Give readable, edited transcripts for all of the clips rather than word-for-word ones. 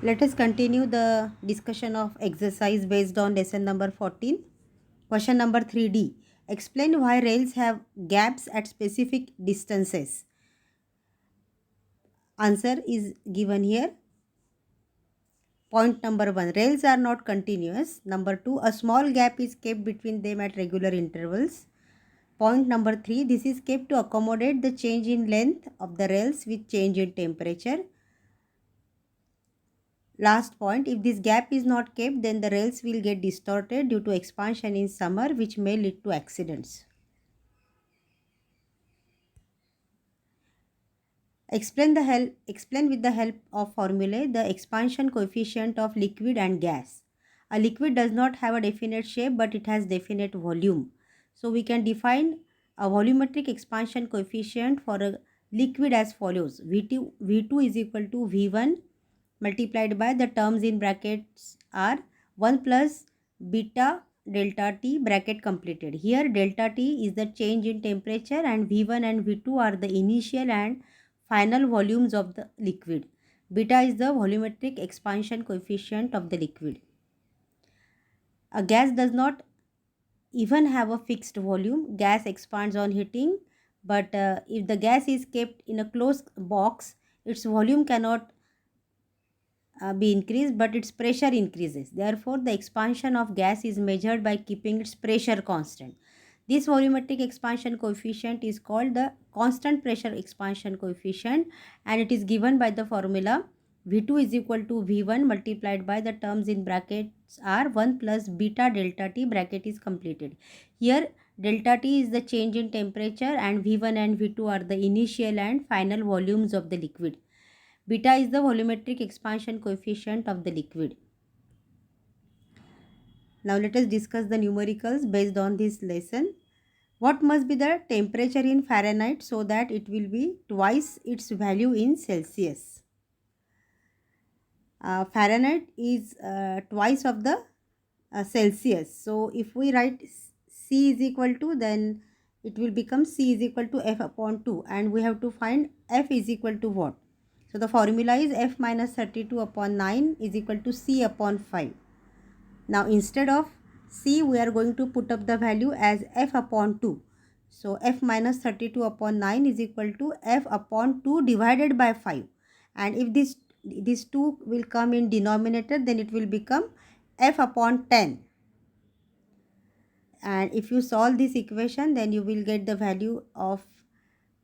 Let us continue the discussion of exercise based on lesson number 14. Question number 3D. Explain why rails have gaps at specific distances. Answer is given here. Point number 1. Rails are not continuous. Number 2. A small gap is kept between them at regular intervals. Point number 3. This is kept to accommodate the change in length of the rails with change in temperature. Last point, if this gap is not kept, then the rails will get distorted due to expansion in summer, which may lead to accidents. Explain with the help of formulae the expansion coefficient of liquid and gas. A liquid does not have a definite shape, but it has definite volume. So we can define a volumetric expansion coefficient for a liquid as follows: V2 is equal to V1 multiplied by the terms in brackets are 1 plus beta delta T bracket completed. Here delta T is the change in temperature and V1 and V2 are the initial and final volumes of the liquid. Beta is the volumetric expansion coefficient of the liquid. A gas does not even have a fixed volume. Gas expands on heating, but if the gas is kept in a closed box, its volume cannot be increased, but its pressure increases. Therefore, the expansion of gas is measured by keeping its pressure constant. This volumetric expansion coefficient is called the constant pressure expansion coefficient, and it is given by the formula V2 is equal to V1 multiplied by the terms in brackets are 1 plus beta delta T bracket is completed. Here delta T is the change in temperature and V1 and V2 are the initial and final volumes of the liquid. Beta is the volumetric expansion coefficient of the liquid. Now let us discuss the numericals based on this lesson. What must be the temperature in Fahrenheit so that it will be twice its value in Celsius? Fahrenheit is twice of the Celsius. So if we write C is equal to, then it will become C is equal to F upon 2, and we have to find F is equal to what? So the formula is F minus 32 upon 9 is equal to C upon 5. Now instead of C, we are going to put up the value as F upon 2. So F minus 32 upon 9 is equal to F upon 2 divided by 5. And if this 2 will come in denominator, then it will become F upon 10. And if you solve this equation, then you will get the value of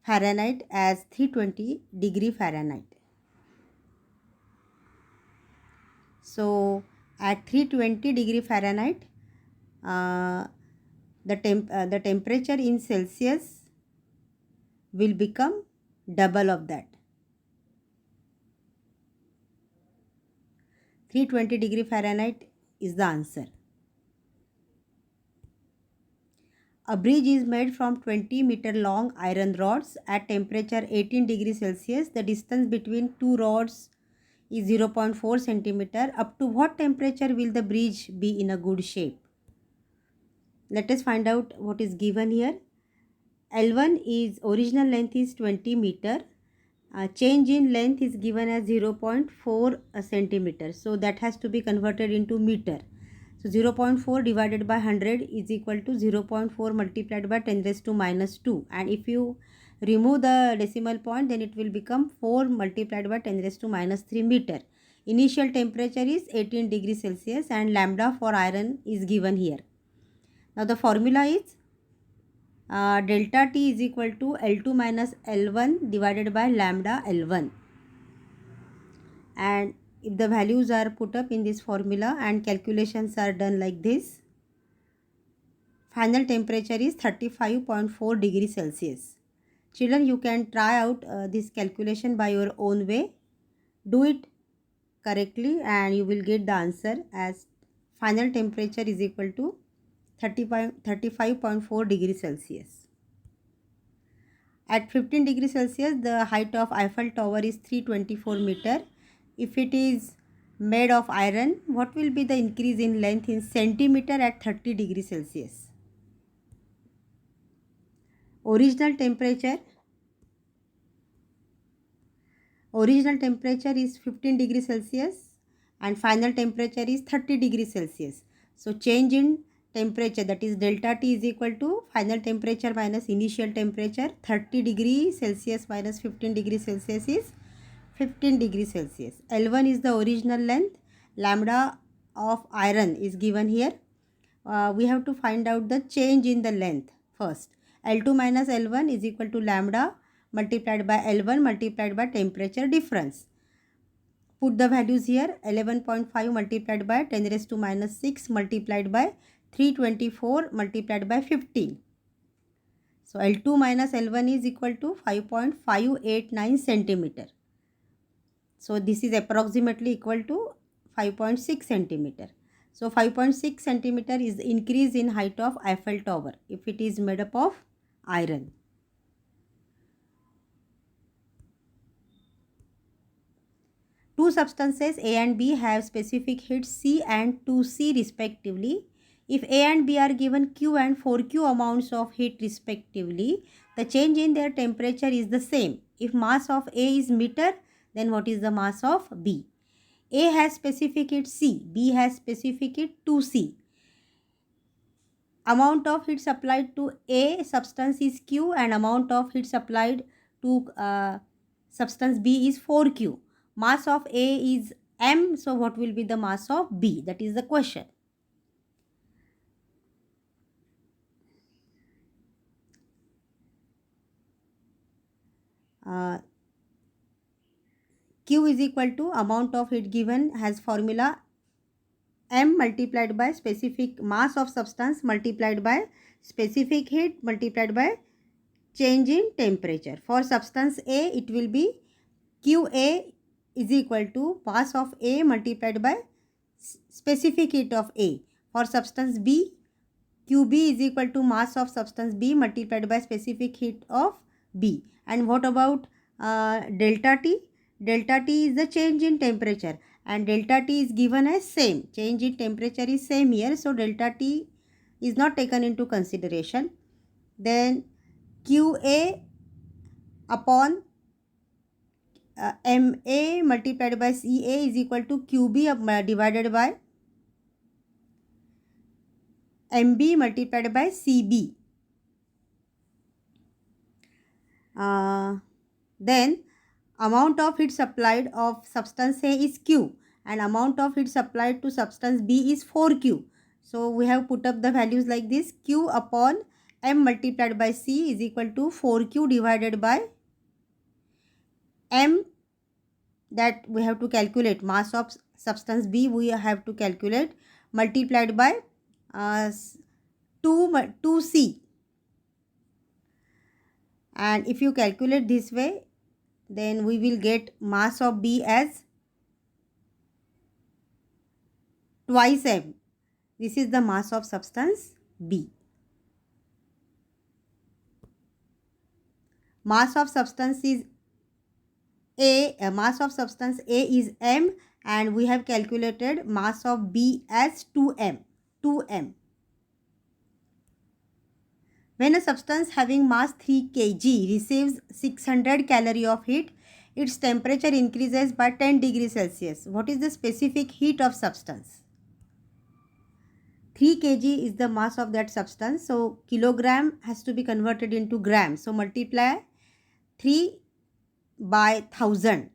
Fahrenheit as 320 degree Fahrenheit. So at 320 degree Fahrenheit, the temperature in Celsius will become double of that. 320 degree Fahrenheit is the answer. A bridge is made from 20-meter long iron rods at temperature 18 degrees Celsius. The distance between two rods is 0.4 centimeter. Up to what temperature will the bridge be in a good shape? Let us find out what is given here. L1 is original length is 20 meter. Change in length is given as 0.4 centimeter. So that has to be converted into meter. So 0.4 divided by 100 is equal to 0.4 multiplied by 10 raised to minus 2. And if you remove the decimal point, then it will become 4 multiplied by 10 raised to minus 3 meter. Initial temperature is 18 degrees Celsius and lambda for iron is given here. Now the formula is delta T is equal to L2 minus L1 divided by lambda L1. And if the values are put up in this formula and calculations are done like this, final temperature is 35.4 degrees Celsius. Children, you can try out this calculation by your own way. Do it correctly and you will get the answer as final temperature is equal to 35.4 degrees Celsius. At 15 degrees Celsius, the height of Eiffel Tower is 324 meter. If it is made of iron, what will be the increase in length in centimeter at 30 degrees Celsius? Original temperature is 15 degrees Celsius and final temperature is 30 degrees Celsius. So change in temperature, that is delta T, is equal to final temperature minus initial temperature. 30 degrees Celsius minus 15 degrees Celsius is 15 degrees Celsius. L1 is the original length. Lambda of iron is given here. We have to find out the change in the length first. L2 minus L1 is equal to lambda multiplied by L1 multiplied by temperature difference. Put the values here. 11.5 multiplied by 10 raised to minus 6 multiplied by 324 multiplied by 15. So L2 minus L1 is equal to 5.589 centimeter. So this is approximately equal to 5.6 centimeter. So 5.6 centimeter is the increase in height of Eiffel Tower if it is made up of iron. Two substances A and B have specific heat C and 2C respectively. If A and B are given Q and 4Q amounts of heat respectively, the change in their temperature is the same. If mass of A is meter, then what is the mass of B? A has specific heat C, B has specific heat 2C. Amount of heat supplied to A substance is Q and amount of heat supplied to substance B is 4Q. Mass of A is M, so what will be the mass of B? That is the question. Q is equal to amount of heat given has formula M multiplied by specific mass of substance multiplied by specific heat multiplied by change in temperature. For substance A, it will be QA is equal to mass of A multiplied by specific heat of A. For substance B, QB is equal to mass of substance B multiplied by specific heat of B. And what about delta T? Delta T is the change in temperature and delta T is given as same. Change in temperature is same here. So delta T is not taken into consideration. Then QA upon MA multiplied by CA is equal to QB divided by MB multiplied by CB. Then amount of heat supplied of substance A is Q and amount of heat supplied to substance B is 4Q. So we have put up the values like this. Q upon M multiplied by C is equal to 4Q divided by M, that we have to calculate mass of substance B, we have to calculate, multiplied by 2C. And if you calculate this way, then we will get mass of B as twice M. This is the mass of substance B. Mass of substance is mass of substance A is M and we have calculated mass of B as 2M. When a substance having mass 3 kg receives 600 calorie of heat, its temperature increases by 10 degrees Celsius. What is the specific heat of substance? 3 kg is the mass of that substance. So kilogram has to be converted into gram. So multiply 3 by 1000.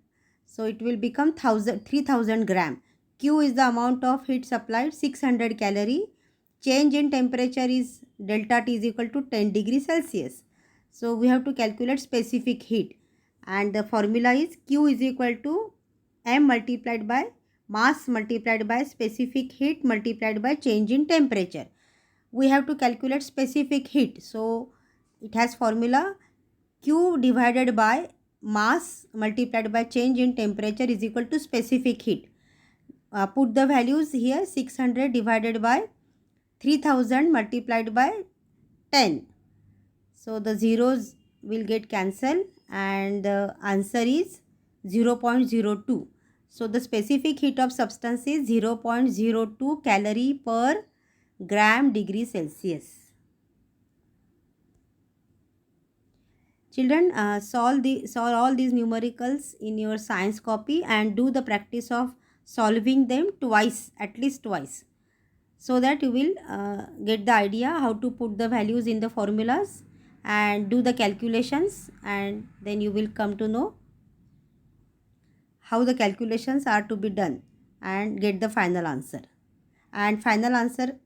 So it will become 3000 gram. Q is the amount of heat supplied, 600 calorie. Change in temperature is delta T is equal to 10 degrees Celsius. So we have to calculate specific heat. And the formula is Q is equal to M multiplied by mass multiplied by specific heat multiplied by change in temperature. We have to calculate specific heat. So it has formula Q divided by mass multiplied by change in temperature is equal to specific heat. Put the values here. 600 divided by 3000 multiplied by 10. So the zeros will get cancelled and the answer is 0.02. So the specific heat of substance is 0.02 calorie per gram degree Celsius. Children, solve all these numericals in your science copy and do the practice of solving them twice, at least twice, so that you will get the idea how to put the values in the formulas and do the calculations, and then you will come to know how the calculations are to be done and get the final answer. And final answer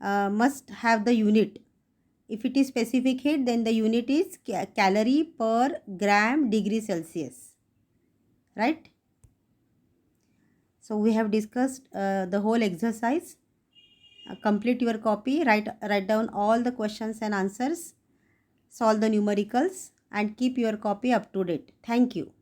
must have the unit. If it is specific heat, then the unit is calorie per gram degree Celsius, right? So we have discussed the whole exercise. Complete your copy, write down all the questions and answers, solve the numericals, and keep your copy up to date. Thank you.